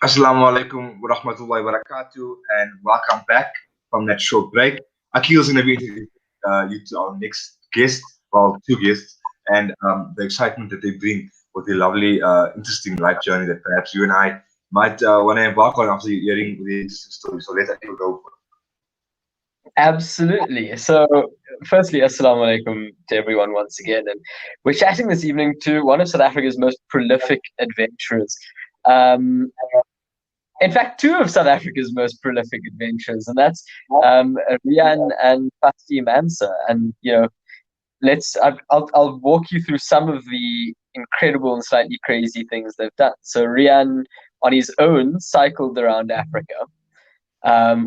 Assalamu alaikum wa rahmatullahi wa barakatuh, and welcome back from that short break. Aqeel's going to be introducing you to our next guest, well, two guests, and the excitement that they bring with the lovely, interesting life journey that perhaps you and I might want to embark on after hearing the interesting story. So let Aqeel go for Absolutely. So, firstly, assalamu alaikum to everyone once again. And we're chatting this evening to one of South Africa's most prolific adventurers. Um, in fact, two of South Africa's most prolific adventurers, and that's Riaan and Vasti Manser. And, I'll walk you through some of the incredible and slightly crazy things they've done. So, Riaan, on his own, cycled around Africa,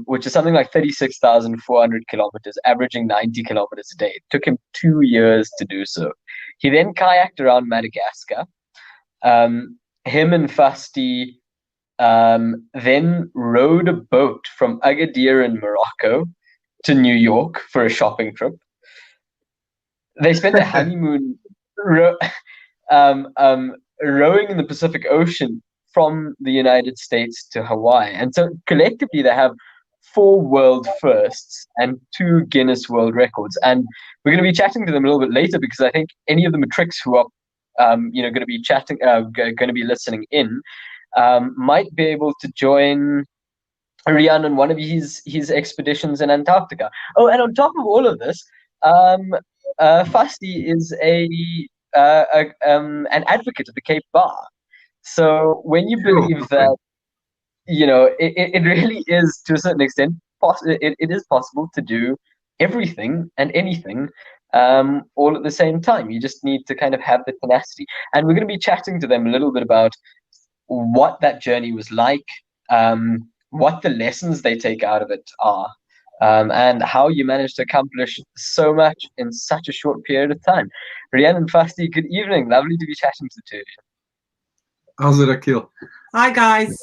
which is something like 36,400 kilometers, averaging 90 kilometers a day. It took him 2 years to do so. He then kayaked around Madagascar. Him and Fasti then rowed a boat from Agadir in Morocco to New York for a shopping trip. They spent a honeymoon rowing in the Pacific Ocean from the United States to Hawaii. And so collectively, they have 4 world firsts and 2 Guinness World Records. And we're going to be chatting to them a little bit later because I think any of the matrix who are, going to be chatting, going to be listening in, might be able to join Riaan on one of his expeditions in Antarctica. Oh, and on top of all of this, Fasti is an advocate of the Cape Bar. So when you believe that, it really is to a certain extent, it is possible to do everything and anything all at the same time. You just need to kind of have the tenacity. And we're going to be chatting to them a little bit about what that journey was like, what the lessons they take out of it are, and how you managed to accomplish so much in such a short period of time. Riaan and Fasti, good evening. Lovely to be chatting to the two of you. How's it, Aqeel? Hi, guys.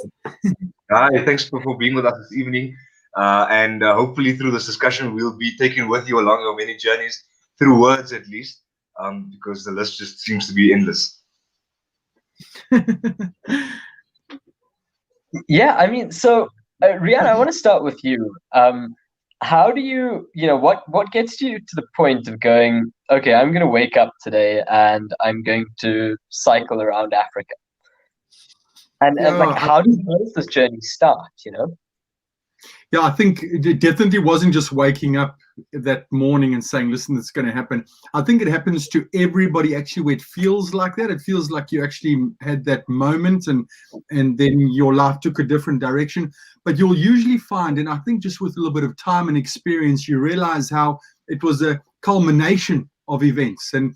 Hi, thanks for being with us this evening. And hopefully through this discussion, we'll be taking with you along your many journeys, through words at least, because the list just seems to be endless. Yeah, I mean, so Riaan, I want to start with you. How do you, what gets you to the point of going, okay, I'm going to wake up today and I'm going to cycle around Africa? And like, how does this journey start, Yeah, I think it definitely wasn't just waking up that morning and saying, listen, it's going to happen. I think it happens to everybody actually where it feels like that. It feels like you actually had that moment and then your life took a different direction. But you'll usually find, and I think just with a little bit of time and experience, you realize how it was a culmination of events. And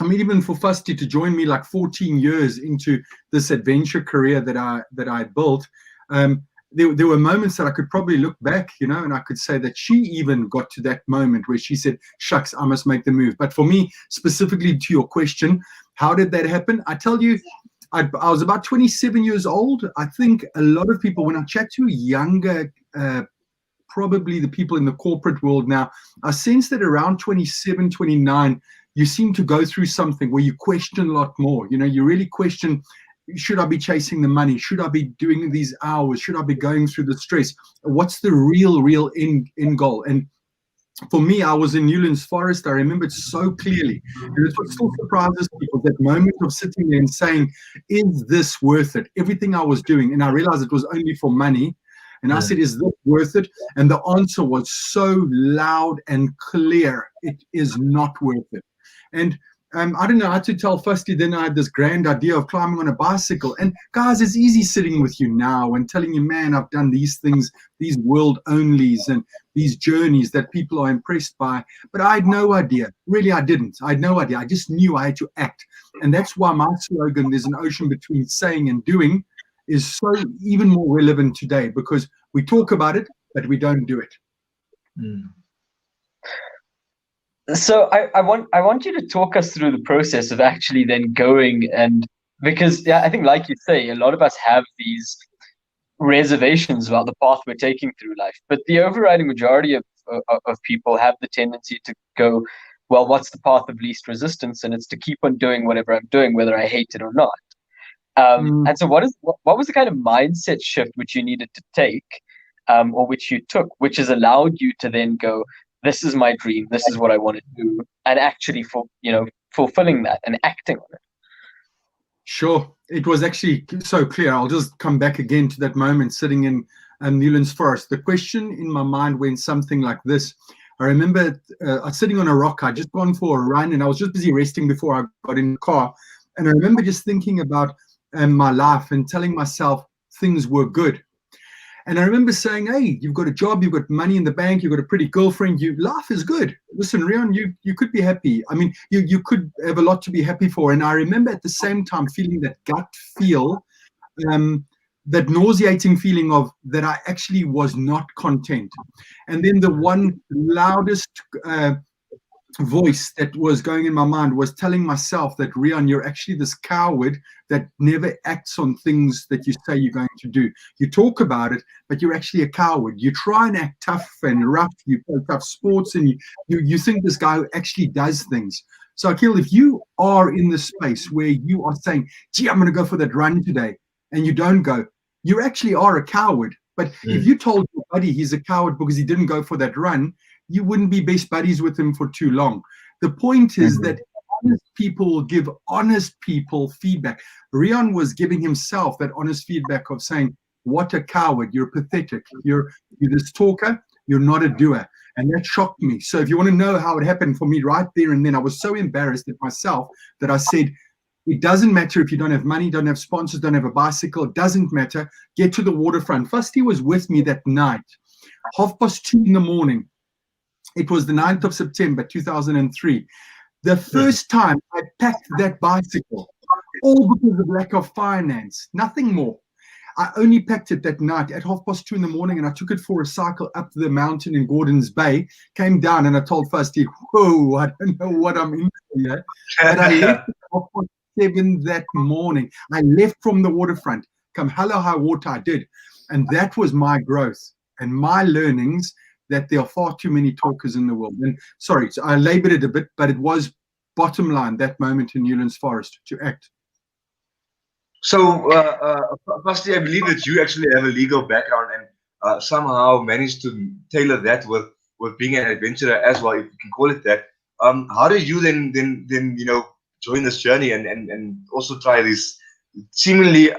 I mean, even for Fasti to join me like 14 years into this adventure career that I built, there were moments that I could probably look back, and I could say that she even got to that moment where she said, shucks, I must make the move. But for me, specifically to your question, how did that happen? I tell you, I was about 27 years old. I think a lot of people, when I chat to younger, probably the people in the corporate world now, I sense that around 27, 29, you seem to go through something where you question a lot more. You really question, should I be chasing the money? Should I be doing these hours? Should I be going through the stress? What's the real end goal? And for me, I was in Newlands Forest. I remember it so clearly. And it's what still surprises people, that moment of sitting there and saying, is this worth it? Everything I was doing. And I realized it was only for money. And I said, is this worth it? And the answer was so loud and clear. It is not worth it. And I don't know how to tell Fasti. Then I had this grand idea of climbing on a bicycle. And guys, it's easy sitting with you now and telling you, man, I've done these things, these world onlys and these journeys that people are impressed by. But I had no idea. Really, I didn't. I had no idea. I just knew I had to act. And that's why my slogan, there's an ocean between saying and doing, is so even more relevant today, because we talk about it, but we don't do it. So I want you to talk us through the process of actually then going, and because I think, like you say, a lot of us have these reservations about the path we're taking through life, but the overriding majority of people have the tendency to go, well, what's the path of least resistance? And it's to keep on doing whatever I'm doing, whether I hate it or not. And so what was the kind of mindset shift which you needed to take, or which you took, which has allowed you to then go, this is my dream, this is what I want to do, and actually fulfilling that and acting on it? Sure. It was actually so clear. I'll just come back again to that moment sitting in Newlands Forest. The question in my mind went something like this. I remember sitting on a rock. I'd just gone for a run and I was just busy resting before I got in the car. And I remember just thinking about my life and telling myself things were good. And I remember saying, hey, you've got a job, you've got money in the bank, you've got a pretty girlfriend, life is good. Listen, Riaan, you could be happy. I mean, you could have a lot to be happy for. And I remember at the same time feeling that gut feel, that nauseating feeling of that I actually was not content. And then the one loudest voice that was going in my mind was telling myself that, Riaan, you're actually this coward that never acts on things that you say you're going to do. You talk about it, but you're actually a coward. You try and act tough and rough, you play tough sports, and you think this guy actually does things. So Aqeel, if you are in the space where you are saying, gee, I'm going to go for that run today, and you don't go, you actually are a coward. But if you told your buddy he's a coward because he didn't go for that run, you wouldn't be best buddies with him for too long. The point is that honest people will give honest people feedback. Riaan was giving himself that honest feedback of saying, what a coward, you're pathetic, you're this talker, you're not a doer. And that shocked me. So if you want to know how it happened for me right there and then, I was so embarrassed at myself that I said, it doesn't matter if you don't have money, don't have sponsors, don't have a bicycle, it doesn't matter. Get to the waterfront. Vasti was with me that night, 2:30 in the morning. It was the 9th of September, 2003. The first time I packed that bicycle, all because of lack of finance, nothing more. I only packed it that night at 2:30 in the morning, and I took it for a cycle up the mountain in Gordon's Bay, came down, and I told Vasti, whoa, I don't know what I'm in here. But I left at 7:30 that morning. I left from the waterfront, come hell or high water, I did. And that was my growth and my learnings, that there are far too many talkers in the world. And sorry, so I labored it a bit, but it was bottom line, that moment in Newlands Forest, to act. So, Vasti, I believe that you actually have a legal background and somehow managed to tailor that with being an adventurer as well, if you can call it that. How did you then join this journey and also try these seemingly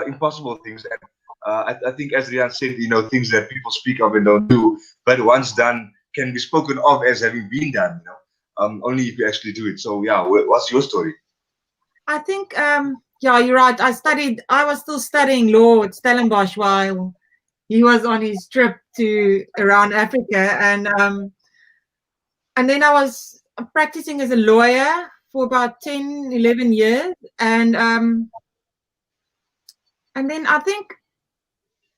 impossible things? And I think, as Riaan said, things that people speak of and don't do, but once done can be spoken of as having been done. Only if you actually do it. So yeah, what's your story? I think yeah, you're right. I was still studying law at Stellenbosch while he was on his trip around Africa, and then I was practicing as a lawyer for about 10, 11 years, and then I think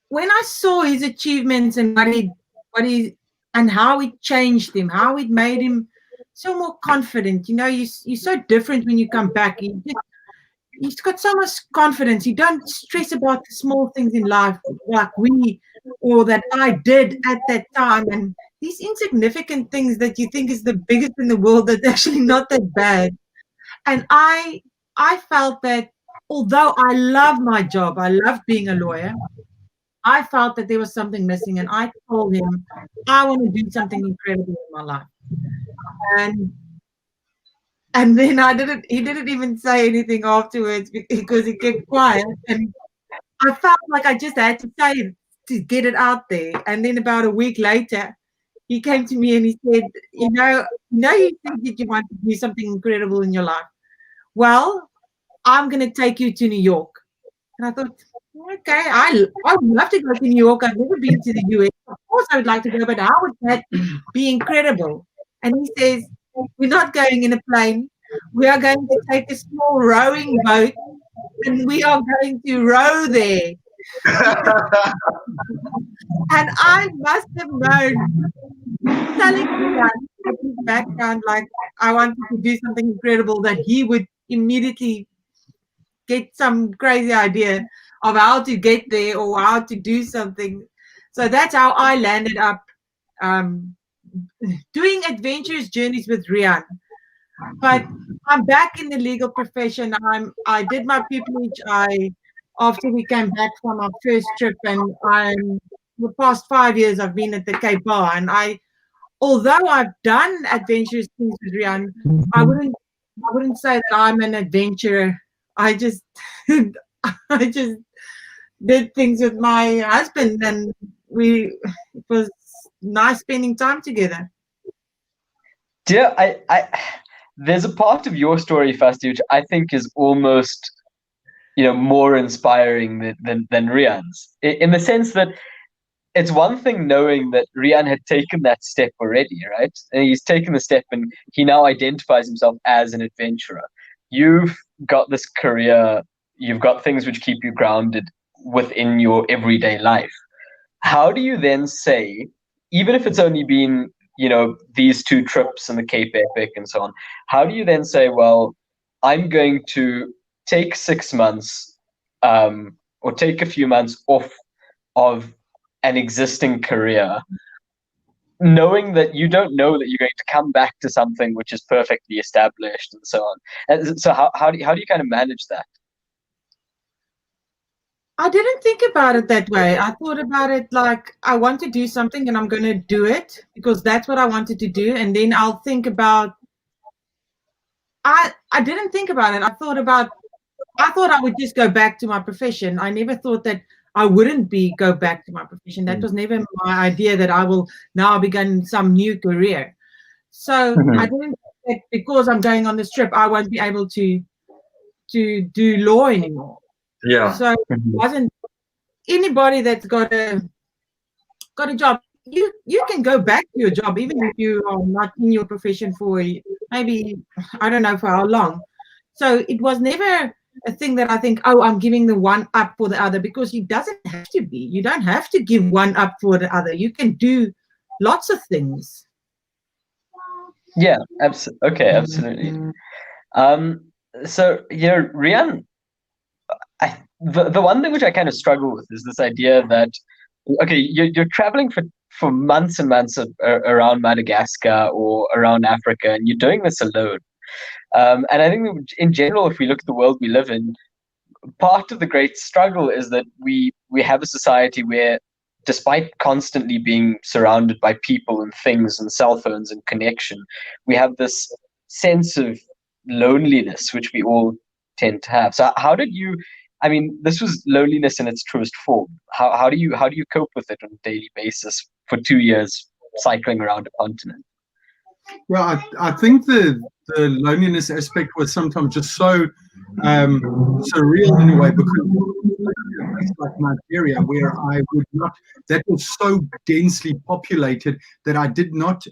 when I saw his achievements and what he and how it changed him, how it made him so more confident. You're so different when you come back. He's got so much confidence. You don't stress about the small things in life like or that I did at that time. And these insignificant things that you think is the biggest in the world, that's actually not that bad. And I felt that although I love my job, I love being a lawyer, I felt that there was something missing. And I told him, I want to do something incredible in my life. And then he didn't even say anything afterwards because he kept quiet. And I felt like I just had to say it to get it out there. And then about a week later, he came to me and he said, you think that you want to do something incredible in your life. Well, I'm going to take you to New York. And I thought, okay, I would love to go to New York. I've never been to the US. Of course, I would like to go, but how would that be incredible? And he says, we're not going in a plane. We are going to take a small rowing boat and we are going to row there. And I must have known, telling him that his background, like I wanted to do something incredible, that he would immediately get some crazy idea of how to get there or how to do something. So that's how I landed up doing adventurous journeys with Riaan. But I'm back in the legal profession. I did my pupillage. After we came back from our first trip, and the past 5 years I've been at the Cape Bar, and although I've done adventurous things with Riaan, I wouldn't say that I'm an adventurer. I just I just did things with my husband, and it was nice spending time together. Dear, there's a part of your story, Vasti, which I think is almost, more inspiring than Riaan's, in the sense that it's one thing knowing that Riaan had taken that step already, right? And he's taken the step, and he now identifies himself as an adventurer. You've got this career, you've got things which keep you grounded within your everyday life. How do you then say, even if it's only been these 2 trips and the Cape Epic and so on, how do you then say, well, I'm going to take 6 months or take a few months off of an existing career, knowing that you don't know that you're going to come back to something which is perfectly established and so on? And so how do you kind of manage that? I didn't think about it that way. I thought about it like, I want to do something and I'm going to do it because that's what I wanted to do. And then I'll think about, I didn't think about it. I thought I would just go back to my profession. I never thought that I wouldn't go back to my profession. That was never my idea, that I will now begin some new career. So I didn't think that because I'm going on this trip, I won't be able to do law anymore. Yeah. So it wasn't anybody that's got a job. You can go back to your job even if you are not in your profession for maybe, I don't know for how long. So it was never a thing that I think, oh, I'm giving the one up for the other, because it doesn't have to be. You don't have to give one up for the other. You can do lots of things. Yeah, absolutely. So Riaan, the one thing which I kind of struggle with is this idea that, okay, you're traveling for months and months around Madagascar or around Africa, and you're doing this alone. And I think in general, if we look at the world we live in, part of the great struggle is that we have a society where, despite constantly being surrounded by people and things and cell phones and connection, we have this sense of loneliness, which we all tend to have. So how did you, this was loneliness in its truest form. How do you cope with it on a daily basis for 2 years cycling around a continent? Well, I think the loneliness aspect was sometimes just so surreal in a way, because it's like Nigeria, where I would not, that was so densely populated that I did not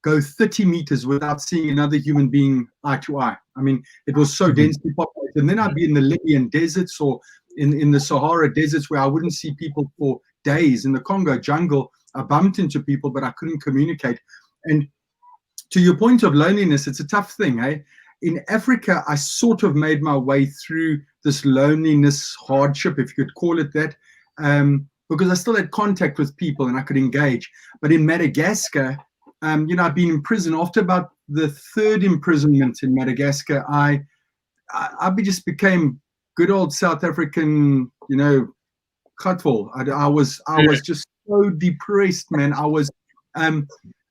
go 30 meters without seeing another human being eye to eye. It was so densely populated. And then I'd be in the Libyan deserts or in the Sahara deserts where I wouldn't see people for days. In the Congo jungle, I bumped into people, but I couldn't communicate. And to your point of loneliness, it's a tough thing, eh? In Africa, I sort of made my way through this loneliness hardship, if you could call it that, because I still had contact with people and I could engage. But in Madagascar, I'd been in prison. After about the 3rd imprisonment in Madagascar, I just became good old South African, Khatful. I was just so depressed, man.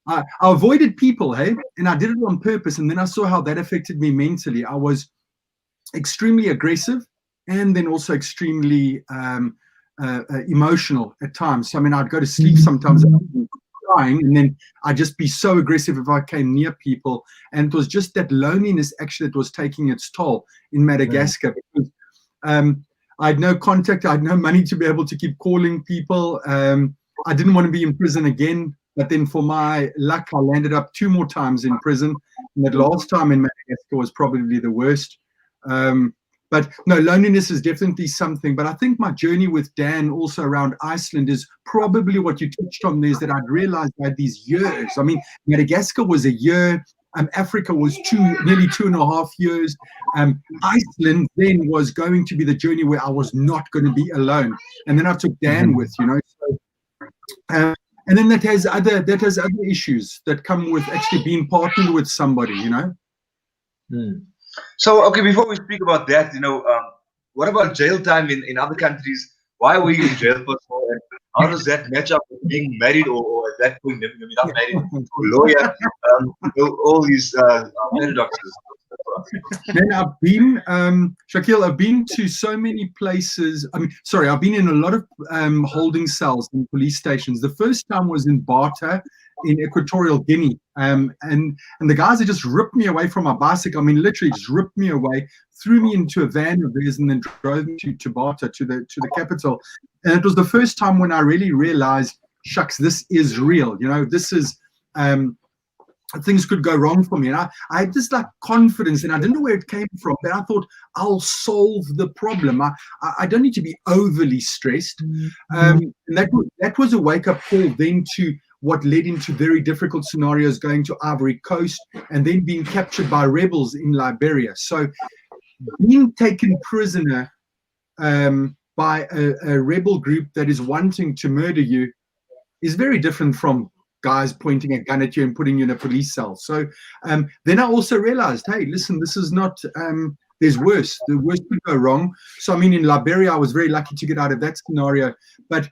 I avoided people, hey, and I did it on purpose. And then I saw how that affected me mentally. I was extremely aggressive and then also extremely emotional at times. So, I'd go to sleep sometimes crying, and then I'd just be so aggressive if I came near people. And it was just that loneliness actually that was taking its toll in Madagascar. Because I had no contact. I had no money to be able to keep calling people. I didn't want to be in prison again. But then for my luck, I landed up 2 more times in prison. And that last time in Madagascar was probably the worst. But no, loneliness is definitely something. But I think my journey with Dan also around Iceland is probably what you touched on there, is that I'd realized I had these years. Madagascar was a year. Africa was nearly 2.5 years. Iceland then was going to be the journey where I was not going to be alone. And then I took Dan with, So, and then that has other issues that come with actually being partnered with somebody, So, okay, before we speak about that, what about jail time in other countries? Why were you in jail for so? And how does that match up with being married, or at that point, maybe not married to a lawyer? All these paradoxes. Then I've been, Shakeel, I've been to so many places. I've been in a lot of holding cells in police stations. The first time was in Bata in Equatorial Guinea. And the guys had just ripped me away from my bicycle. I mean, literally just ripped me away, threw me into a van of theirs, and then drove me to Bata, to the capital. And it was the first time when I really realized, shucks, this is real. This is things could go wrong for me. And I had this like confidence, and I didn't know where it came from, but I thought I'll solve the problem. I don't need to be overly stressed. And that was a wake-up call then to what led into very difficult scenarios, going to Ivory Coast and then being captured by rebels in Liberia. So being taken prisoner by a rebel group that is wanting to murder you is very different from guys pointing a gun at you and putting you in a police cell. So then I also realized, hey, listen, this is not, there's worse. The worst could go wrong. So, I mean, in Liberia, I was very lucky to get out of that scenario. But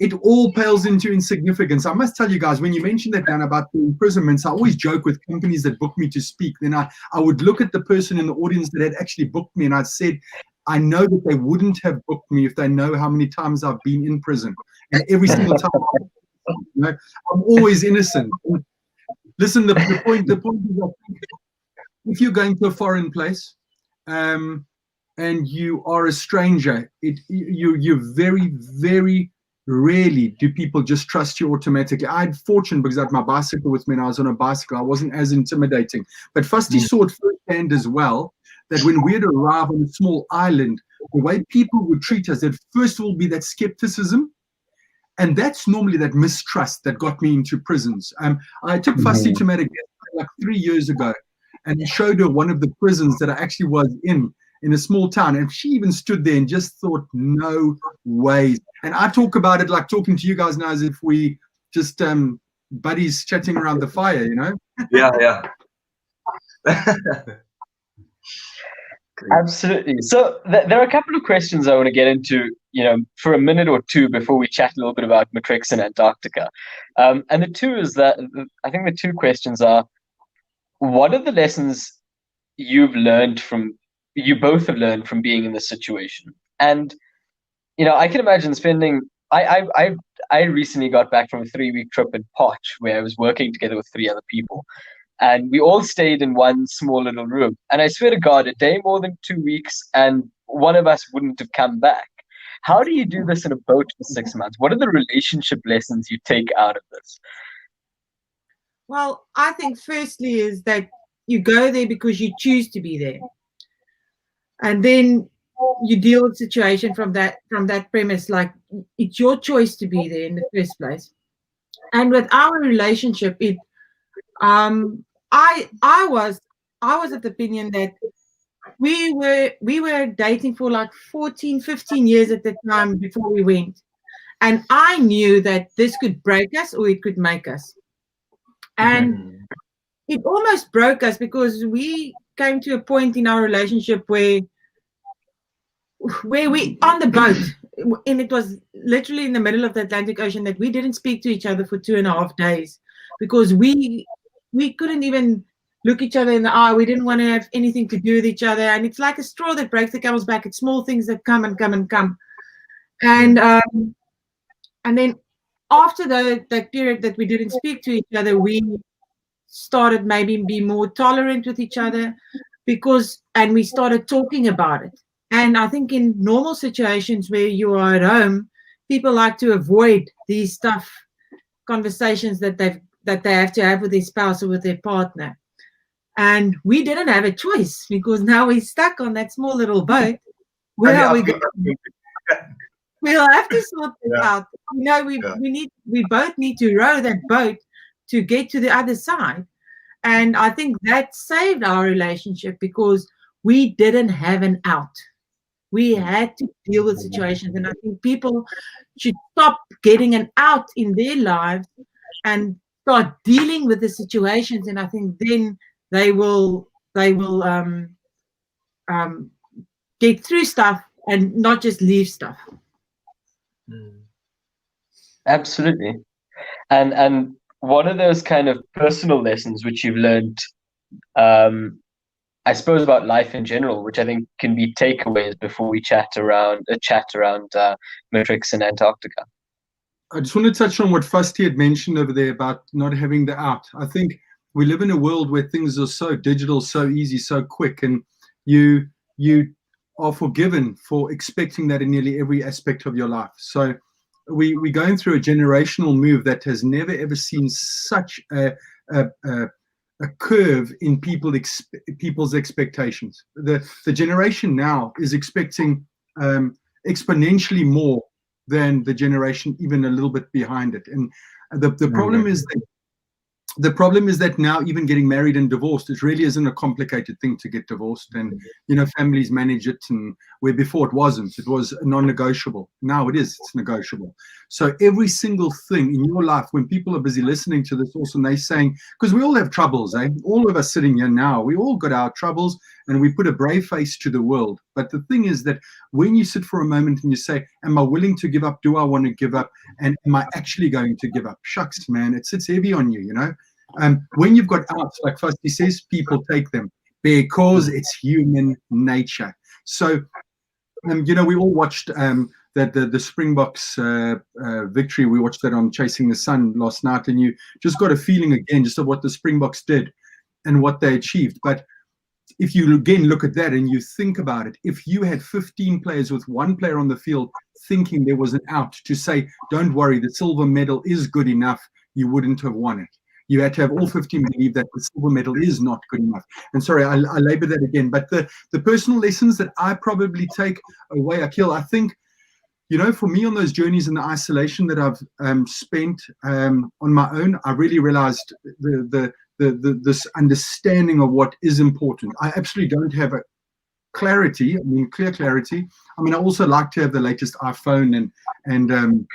it all pales into insignificance. I must tell you guys, when you mentioned that, Dan, about the imprisonments, I always joke with companies that book me to speak. Then I would look at the person in the audience that had actually booked me, and I'd said, I know that they wouldn't have booked me if they know how many times I've been in prison. And every single time, I'm always innocent. Listen, the point is, if you're going to a foreign place and you are a stranger, you very, very rarely do people just trust you automatically. I had fortune because I had my bicycle with me and I was on a bicycle. I wasn't as intimidating. But Vasti saw it firsthand as well, that when we'd arrive on a small island, the way people would treat us, that first will be that skepticism. And that's normally that mistrust that got me into prisons. I took Vasti to Madagascar like 3 years ago, and I showed her one of the prisons that I actually was in a small town. And she even stood there and just thought, no way. And I talk about it like talking to you guys now as if we just buddies chatting around the fire, Yeah. Absolutely. So there are a couple of questions I want to get into, for a minute or two before we chat a little bit about Matrix and Antarctica. And the two is that I think the two questions are, what are the lessons you both have learned from being in this situation? And, I can imagine spending, I recently got back from a 3-week trip in Potch where I was working together with 3 other people. And we all stayed in one small little room. And I swear to God, a day more than 2 weeks, and one of us wouldn't have come back. How do you do this in a boat for 6 months? What are the relationship lessons you take out of this? Well, I think firstly is that you go there because you choose to be there. And then you deal with the situation from that premise, like it's your choice to be there in the first place. And with our relationship, I was of the opinion that we were dating for like 14, 15 years at the time before we went. And I knew that this could break us or it could make us. And it almost broke us because we came to a point in our relationship where we on the boat, and it was literally in the middle of the Atlantic Ocean, that we didn't speak to each other for 2.5 days because we couldn't even look each other in the eye. We didn't want to have anything to do with each other. And it's like a straw that breaks the camel's back. It's small things that come and come and come. And then after that period that we didn't speak to each other, we started maybe be more tolerant with each other and we started talking about it. And I think in normal situations where you are at home, people like to avoid these conversations that they have to have with their spouse or with their partner. And we didn't have a choice because now we're stuck on that small little boat. Where are we going? We'll have to sort it out. We both need to row that boat to get to the other side. And I think that saved our relationship because we didn't have an out. We had to deal with situations. And I think people should stop getting an out in their lives and start dealing with the situations. And I think then they will they will get through stuff and not just leave stuff. Absolutely. And one of those kind of personal lessons which you've learned, I suppose, about life in general, which I think can be takeaways before we chat around Matrix and Antarctica. I just want to touch on what Vasti had mentioned over there about not having the out. I think we live in a world where things are so digital, so easy, so quick, and you are forgiven for expecting that in nearly every aspect of your life. So we're going through a generational move that has never ever seen such a curve in people's expectations. The generation now is expecting exponentially more than the generation even a little bit behind it. And the problem is that now even getting married and divorced, it really isn't a complicated thing to get divorced, and families manage it, and where before it wasn't, it was non-negotiable. Now it is, it's negotiable. So every single thing in your life, when people are busy listening to this also, and they're saying, because we all have troubles, all of us sitting here now, we all got our troubles, and we put a brave face to the world. But the thing is that when you sit for a moment and you say, am I willing to give up? Do I want to give up? And am I actually going to give up? Shucks, man, it sits heavy on you, when you've got outs, like Vasti says, people take them because it's human nature. So, we all watched the Springboks victory. We watched that on Chasing the Sun last night, and you just got a feeling again just of what the Springboks did and what they achieved. But if you again look at that and you think about it, if you had 15 players with one player on the field thinking there was an out to say, don't worry, the silver medal is good enough, you wouldn't have won it. You had to have all 15 believe that the silver medal is not good enough. And sorry, I labor that again. But the personal lessons that I probably take away, Aqeel, I think, for me on those journeys in the isolation that I've spent on my own, I really realized this understanding of what is important. I absolutely don't have a clear clarity. I mean, I also like to have the latest iPhone and the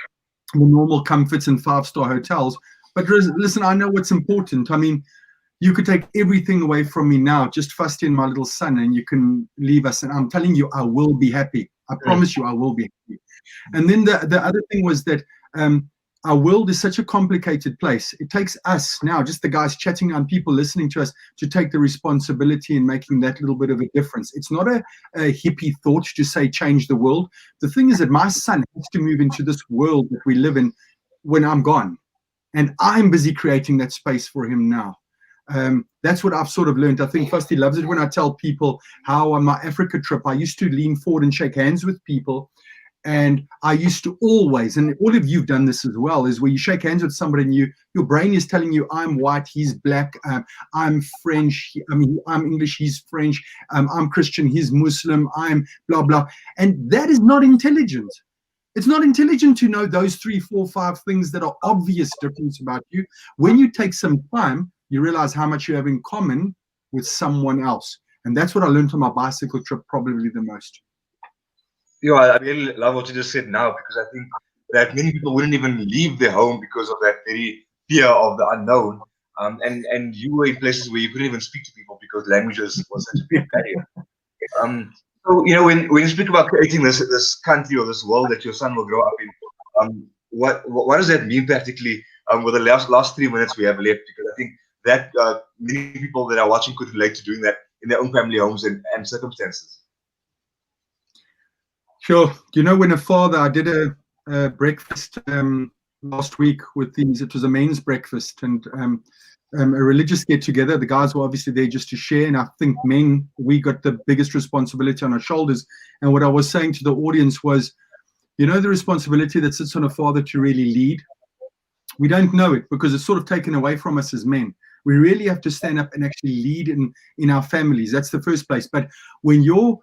normal comforts and 5-star hotels. But listen, I know what's important. I mean, you could take everything away from me now, just Vasti and my little son, and you can leave us. And I'm telling you, I will be happy. I promise you, I will be happy. And then the other thing was that our world is such a complicated place. It takes us now, just the guys chatting and people listening to us, to take the responsibility in making that little bit of a difference. It's not a hippie thought to say change the world. The thing is that my son has to move into this world that we live in when I'm gone. And I'm busy creating that space for him now. That's what I've sort of learned. I think Vasti loves it when I tell people how on my Africa trip, I used to lean forward and shake hands with people. And I used to always, and all of you've done this as well, is where you shake hands with somebody and your brain is telling you, I'm white, he's black, I'm French, I'm English, he's French, I'm Christian, he's Muslim, I'm blah, blah. And that is not intelligent. It's not intelligent to know those 3, 4, 5 things that are obvious difference about you. When you take some time, you realize how much you have in common with someone else. And that's what I learned on my bicycle trip probably the most. I really love what you just said now, because I think that many people wouldn't even leave their home because of that very fear of the unknown. And you were in places where you couldn't even speak to people because languages was such a big barrier. So, when you speak about creating this country or this world that your son will grow up in, what does that mean practically with the last 3 minutes we have left? Because I think that many people that are watching could relate to doing that in their own family homes and circumstances. Sure. When a father, I did a breakfast last week with these, it was a men's breakfast and a religious get together. The guys were obviously there just to share. And I think men, we got the biggest responsibility on our shoulders. And what I was saying to the audience was, the responsibility that sits on a father to really lead. We don't know it because it's sort of taken away from us as men. We really have to stand up and actually lead in our families. That's the first place. But when your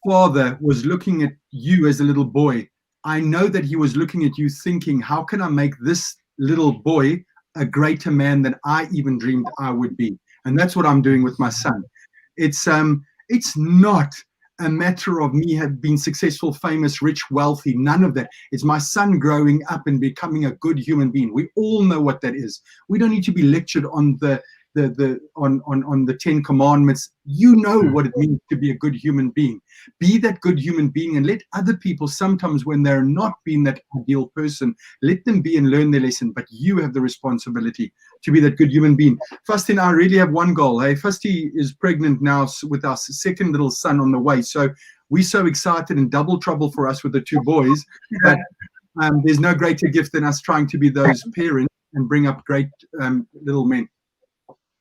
father was looking at you as a little boy, I know that he was looking at you thinking, how can I make this little boy a greater man than I even dreamed I would be? And that's what I'm doing with my son. It's not a matter of me have been successful, famous, rich, wealthy, none of that. It's my son growing up and becoming a good human being. We all know what that is. We don't need to be lectured on the on the 10 commandments. You know what it means to be a good human being. Be that good human being, and let other people, sometimes when they're not being that ideal person, let them be and learn their lesson. But you have the responsibility to be that good human being. Fasti and I really have one goal. Hey, Fasti is pregnant now with our second little son on the way. So we're so excited, and double trouble for us with the two boys. But there's no greater gift than us trying to be those parents and bring up great little men.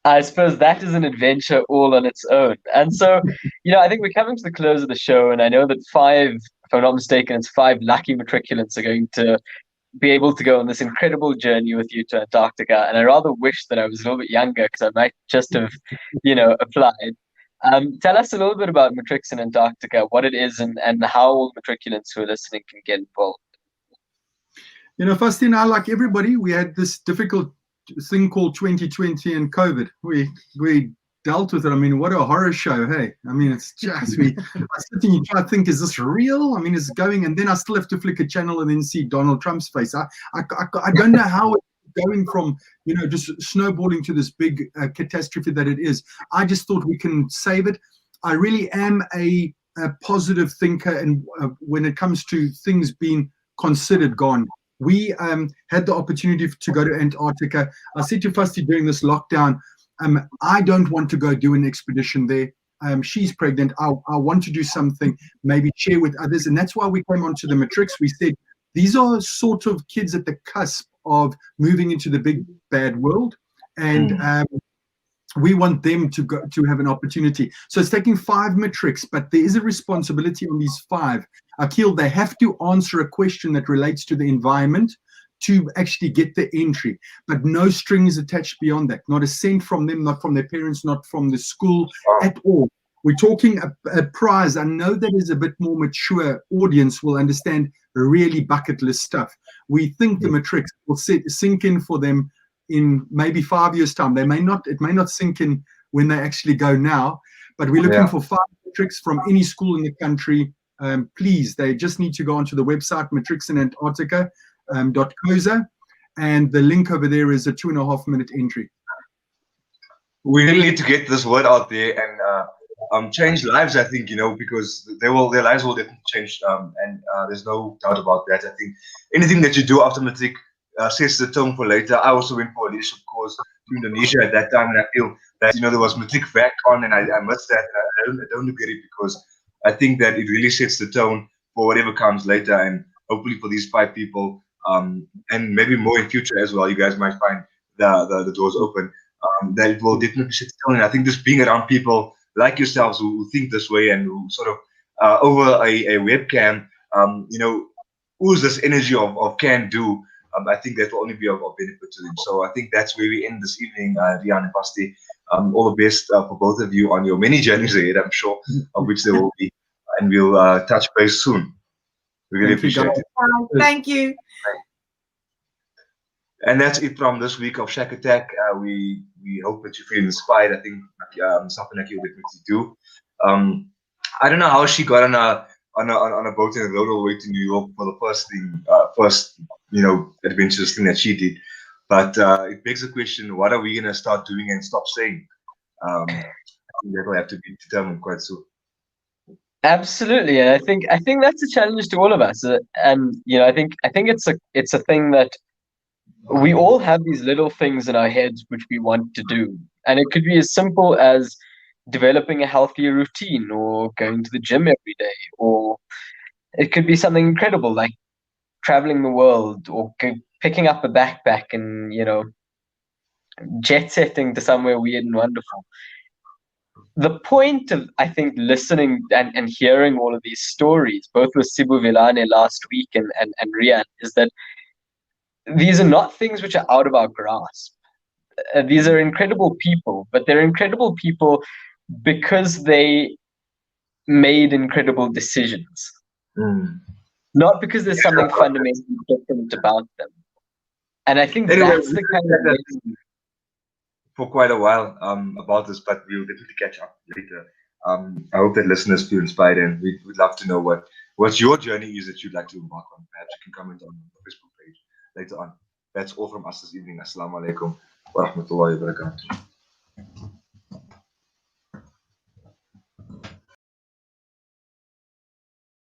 I suppose that is an adventure all on its own. And so, I think we're coming to the close of the show, and I know that 5, if I'm not mistaken, it's 5 lucky matriculants are going to be able to go on this incredible journey with you to Antarctica. And I rather wish that I was a little bit younger, because I might just have, applied. Tell us a little bit about Matrix in Antarctica, what it is, and how all matriculants who are listening can get involved. Fasti and I, like everybody, we had this difficult thing called 2020 and COVID. We dealt with it. I mean, what a horror show, hey? I mean, it's just, I sit and you try to think, is this real? I mean, it's going, and then I still have to flick a channel and then see Donald Trump's face. I don't know how it's going from, just snowballing to this big catastrophe that it is. I just thought we can save it. I really am a positive thinker, and when it comes to things being considered gone, we had the opportunity to go to Antarctica. I said to Fasti during this lockdown, I don't want to go do an expedition there. She's pregnant. I want to do something, maybe share with others. And that's why we came onto the Matrix. We said, these are sort of kids at the cusp of moving into the big, bad world. And we want them to go to have an opportunity. So it's taking 5 matrics, but there is a responsibility on these 5. Aqeel, they have to answer a question that relates to the environment to actually get the entry, but no strings attached beyond that. Not a cent from them, not from their parents, not from the school at all. We're talking a prize. I know that is a bit more mature audience will understand really bucket list stuff. We think the matrix will sink in for them in maybe 5 years' time. It may not sink in when they actually go now, but we're looking for 5 matrix from any school in the country. Please, they just need to go onto the website matrixinantarctica.coza, and the link over there is a 2.5-minute entry. We really need to get this word out there and change lives, I think, because their lives will definitely change, and there's no doubt about that. I think anything that you do after matric sets the tone for later. I also went for a leadership course to Indonesia at that time, and I feel that there was matric back on, and I missed that. I don't look at it, because I think that it really sets the tone for whatever comes later, and hopefully for these 5 people, and maybe more in future as well. You guys might find the doors open. That it will definitely set the tone, and I think just being around people like yourselves who think this way, and who sort of over a webcam, ooze this energy of can do. I think that will only be of benefit to them. So I think that's where we end this evening, Riaan and Vasti. All the best for both of you on your many journeys ahead, I'm sure, of which there will be. And we'll touch base soon. We really appreciate it. Thank you. And that's it from this week of Shack Attack. We hope that you feel inspired. I think something like you would do. I don't know how she got on a boat and rode all the way to New York for the first adventurous thing that she did. But it begs the question: what are we gonna start doing and stop saying? I think that will have to be determined quite soon. Absolutely, and I think that's a challenge to all of us. And I think it's a thing that we all have these little things in our heads which we want to do, and it could be as simple as developing a healthier routine, or going to the gym every day, or it could be something incredible like traveling the world, or picking up a backpack and jet setting to somewhere weird and wonderful. The point of, I think, listening and hearing all of these stories, both with Sibu Vilane last week and Riaan, is that these are not things which are out of our grasp. These are incredible people, but they're incredible people because they made incredible decisions. Not because there's something fundamentally different about them. And I think that's the kind of thing for quite a while about this, but we'll definitely catch up later. I hope that listeners feel inspired, and we'd love to know what your journey is that you'd like to embark on. Perhaps you can comment on the Facebook page later on. That's all from us this evening. Assalamu alaikum wa rahmatullahi wa barakatuh.